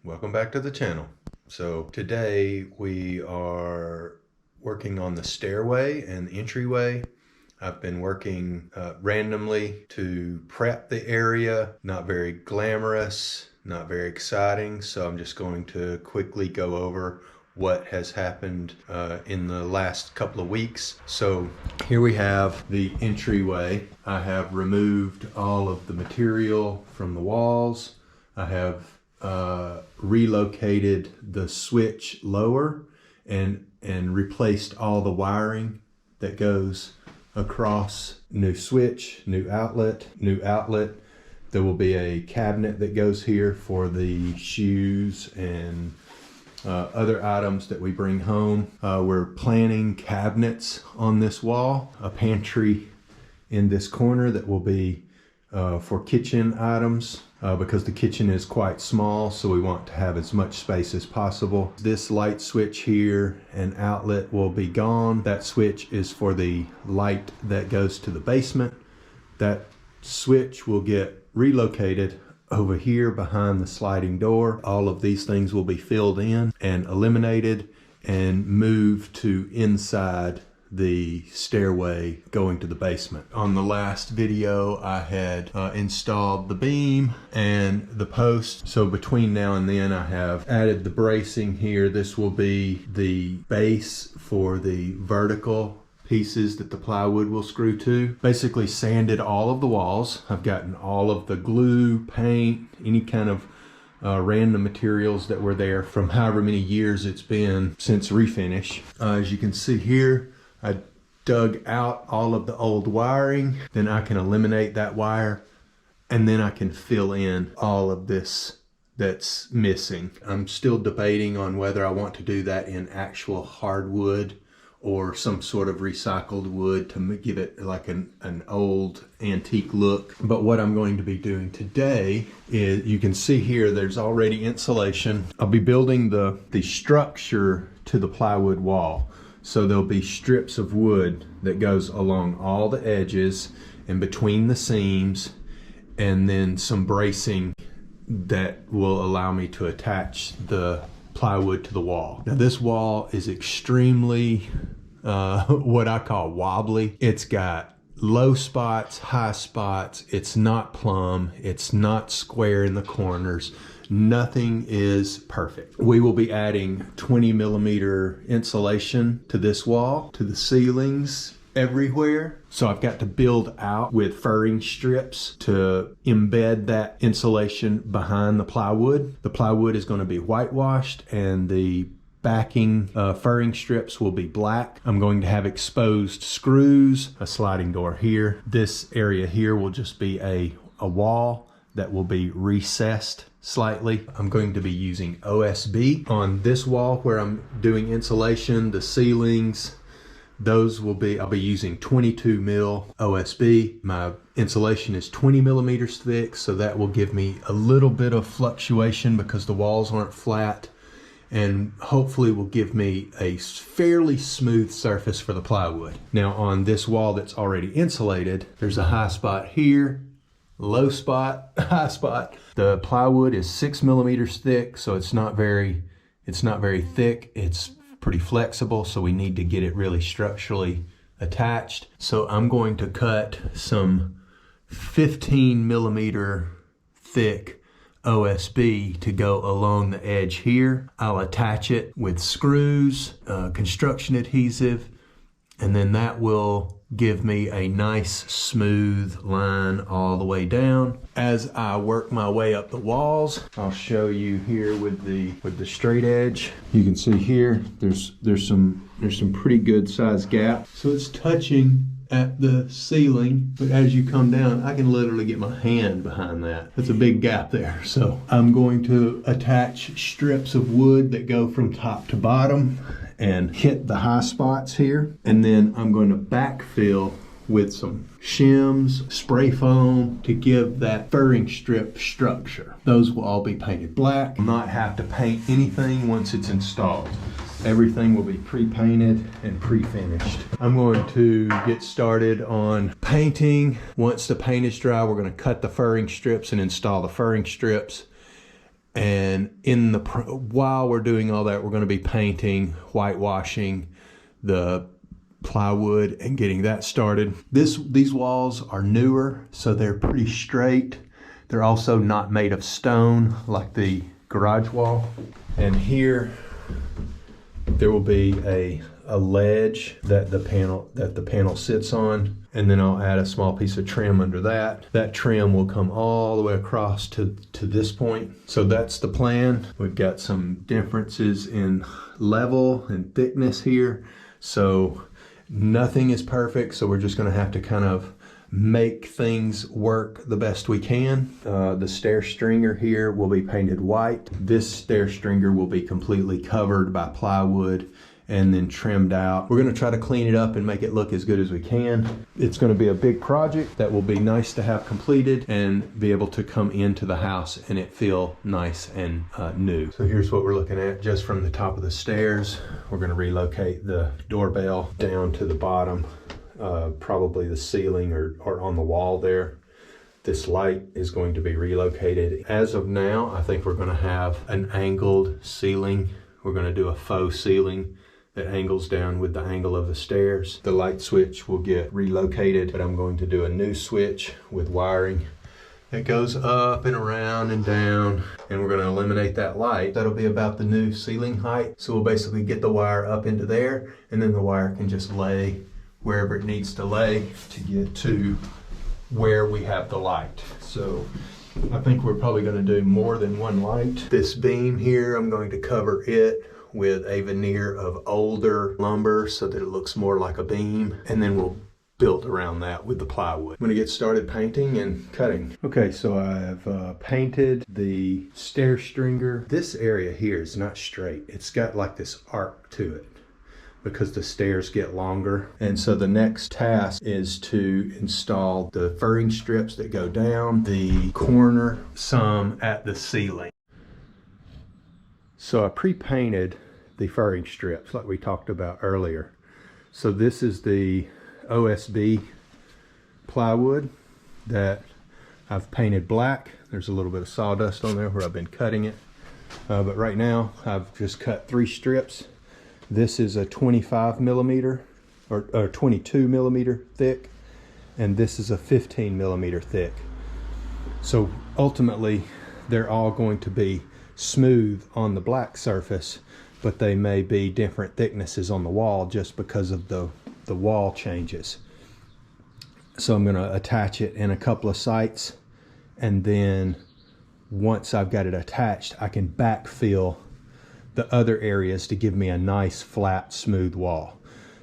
Welcome back to the channel. So today we are working on the stairway and the entryway. I've been working randomly to prep the area. Not very glamorous, not very exciting, so I'm just going to quickly go over what has happened in the last couple of weeks. So here we have the entryway. I have removed all of the material from the walls. I have relocated the switch lower and replaced all the wiring that goes across. New switch, new outlet. There will be a cabinet that goes here for the shoes and other items that we bring home. We're planning cabinets on this wall, a pantry in this corner that will be for kitchen items because the kitchen is quite small, so we want to have as much space as possible. This light switch here and outlet will be gone. That switch is for the light that goes to the basement. That switch will get relocated over here behind the sliding door. All of these things will be filled in and eliminated and moved to inside the stairway going to the basement. On the last video I had installed the beam and the post, so between now and then I have added the bracing here. This will be the base for the vertical pieces that the plywood will screw to. Basically sanded all of the walls. I've gotten all of the glue, paint, any kind of random materials that were there from however many years it's been since refinish. As you can see here, I dug out all of the old wiring. Then I can eliminate that wire and then I can fill in all of this that's missing. I'm still debating on whether I want to do that in actual hardwood or some sort of recycled wood to give it like an old antique look. But what I'm going to be doing today is, you can see here, there's already insulation. I'll be building the structure to the plywood wall. So there'll be strips of wood that goes along all the edges and between the seams, and then some bracing that will allow me to attach the plywood to the wall. Now this wall is extremely what I call wobbly. It's got low spots, high spots. It's not plumb. It's not square in the corners. Nothing is perfect. We will be adding 20mm insulation to this wall, to the ceilings, everywhere. So I've got to build out with furring strips to embed that insulation behind the plywood. The plywood is going to be whitewashed and the backing furring strips will be black. I'm going to have exposed screws, a sliding door here. This area here will just be a wall that will be recessed slightly. I'm going to be using OSB on this wall where I'm doing insulation. The ceilings, those will be, I'll be using 22mm OSB. My insulation is 20mm thick, so that will give me a little bit of fluctuation because the walls aren't flat, and hopefully will give me a fairly smooth surface for the plywood. Now on this wall that's already insulated, there's a high spot here, low spot, high spot. The plywood is 6mm thick, so it's not very thick. It's pretty flexible, so we need to get it really structurally attached. So I'm going to cut some 15mm thick OSB to go along the edge here. I'll attach it with screws, construction adhesive, and then that will give me a nice smooth line all the way down. As I work my way up the walls, I'll show you here with the straight edge. You can see here there's some pretty good sized gap. So it's touching at the ceiling, but as you come down, I can literally get my hand behind that. That's a big gap there. So I'm going to attach strips of wood that go from top to bottom and hit the high spots here. And then I'm going to backfill with some shims, spray foam to give that furring strip structure. Those will all be painted black. I'll not have to paint anything once it's installed. Everything will be pre-painted and pre-finished. I'm going to get started on painting. Once the paint is dry, we're going to cut the furring strips and install the furring strips. And while we're doing all that, we're going to be painting, whitewashing the plywood and getting that started. These walls are newer, so they're pretty straight. They're also not made of stone like the garage wall. And here there will be a ledge that the panel sits on, and then I'll add a small piece of trim under that. That trim will come all the way across to this point. So that's the plan. We've got some differences in level and thickness here, so nothing is perfect, so we're just going to have to kind of make things work the best we can. The stair stringer here will be painted white. This stair stringer will be completely covered by plywood and then trimmed out. We're going to try to clean it up and make it look as good as we can. It's going to be a big project that will be nice to have completed and be able to come into the house and it feel nice and new. So here's what we're looking at just from the top of the stairs. We're going to relocate the doorbell down to the bottom, probably the ceiling or on the wall there. This light is going to be relocated. As of now, I think we're going to have an angled ceiling. We're going to do a faux ceiling that angles down with the angle of the stairs. The light switch will get relocated, but I'm going to do a new switch with wiring that goes up and around and down, and we're going to eliminate that light. That'll be about the new ceiling height. So we'll basically get the wire up into there, and then the wire can just lay wherever it needs to lay to get to where we have the light. So I think we're probably going to do more than one light. This beam here, I'm going to cover it with a veneer of older lumber so that it looks more like a beam, and then we'll build around that with the plywood. I'm going to get started painting and cutting. Okay, so I've painted the stair stringer. This area here is not straight. It's got like this arc to it because the stairs get longer. And so the next task is to install the furring strips that go down the corner, some at the ceiling. So I pre-painted the furring strips like we talked about earlier. So this is the OSB plywood that I've painted black. There's a little bit of sawdust on there where I've been cutting it. But right now I've just cut 3 strips. This is a 25 millimeter or 22 millimeter thick, and this is a 15 millimeter thick. So ultimately they're all going to be smooth on the black surface, but they may be different thicknesses on the wall just because of the wall changes. So I'm going to attach it in a couple of sites, and then once I've got it attached, I can backfill the other areas to give me a nice flat smooth wall.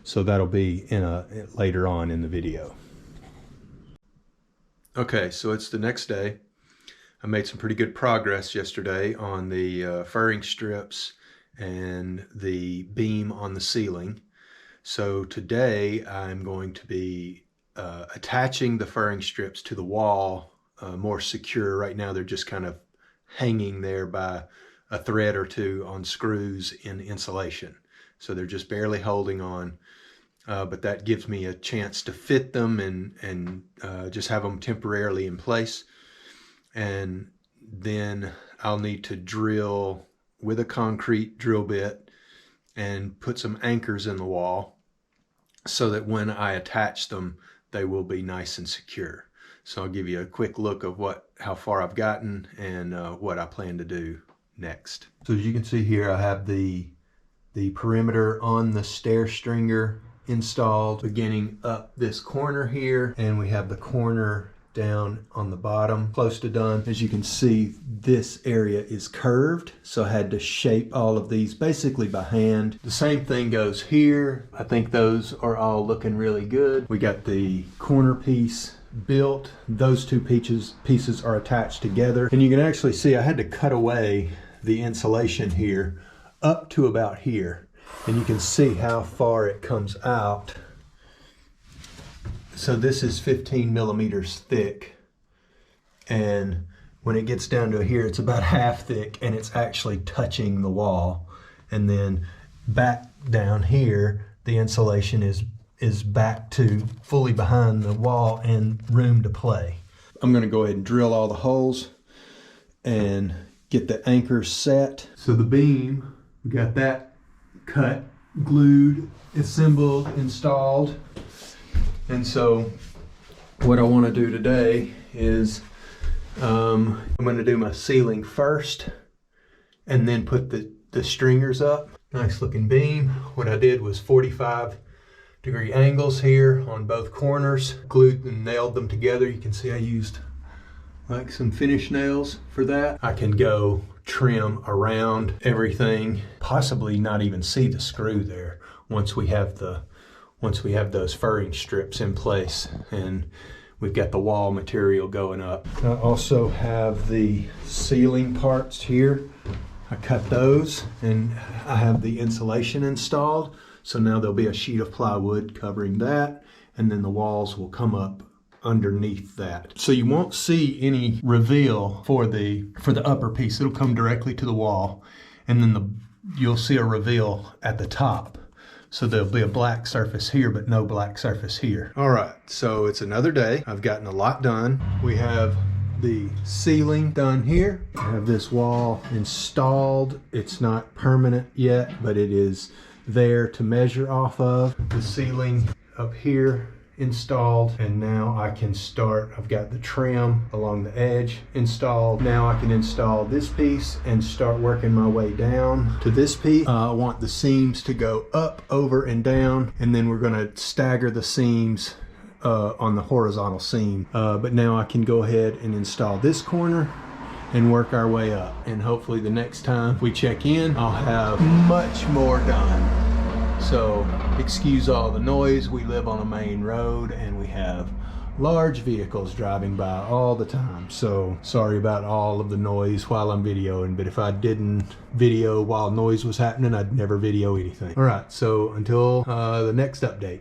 So that'll be later on in the video. Okay, so it's the next day. I made some pretty good progress yesterday on the furring strips and the beam on the ceiling. So today I'm going to be attaching the furring strips to the wall more secure. Right now they're just kind of hanging there by a thread or two on screws in insulation. So they're just barely holding on, but that gives me a chance to fit them and just have them temporarily in place. And then I'll need to drill with a concrete drill bit and put some anchors in the wall so that when I attach them, they will be nice and secure. So I'll give you a quick look of how far I've gotten and what I plan to do next. So as you can see here, I have the perimeter on the stair stringer installed beginning up this corner here, and we have the corner down on the bottom close to done. As you can see, this area is curved, so I had to shape all of these basically by hand. The same thing goes here. I think those are all looking really good. We got the corner piece built. Those two pieces are attached together, and you can actually see I had to cut away the insulation here up to about here, and you can see how far it comes out. So this is 15 millimeters thick, and when it gets down to here, it's about half thick, and it's actually touching the wall. And then back down here, the insulation is back to fully behind the wall and room to play. I'm going to go ahead and drill all the holes and get the anchors set. So the beam, we got that cut, glued, assembled, installed. And so what I want to do today is I'm going to do my ceiling first and then put the stringers up. Nice looking beam. What I did was 45-degree angles here on both corners, glued and nailed them together. You can see I used like some finish nails for that. I can go trim around everything, possibly not even see the screw there once we have those furring strips in place and we've got the wall material going up. I also have the ceiling parts here. I cut those and I have the insulation installed. So now there'll be a sheet of plywood covering that, and then the walls will come up underneath that. So you won't see any reveal for the upper piece. It'll come directly to the wall, and then you'll see a reveal at the top. So there'll be a black surface here, but no black surface here. All right, so it's another day. I've gotten a lot done. We have the ceiling done here. I have this wall installed. It's not permanent yet, but it is there to measure off of. The ceiling up here installed, and now I can start. I've got the trim along the edge installed. Now I can install this piece and start working my way down to this piece. I want the seams to go up, over, and down, and then we're going to stagger the seams on the horizontal seam. But now I can go ahead and install this corner and work our way up. And hopefully the next time we check in, I'll have much more done. So excuse all the noise. We live on a main road and we have large vehicles driving by all the time. So sorry about all of the noise while I'm videoing, but if I didn't video while noise was happening, I'd never video anything. All right, so until the next update.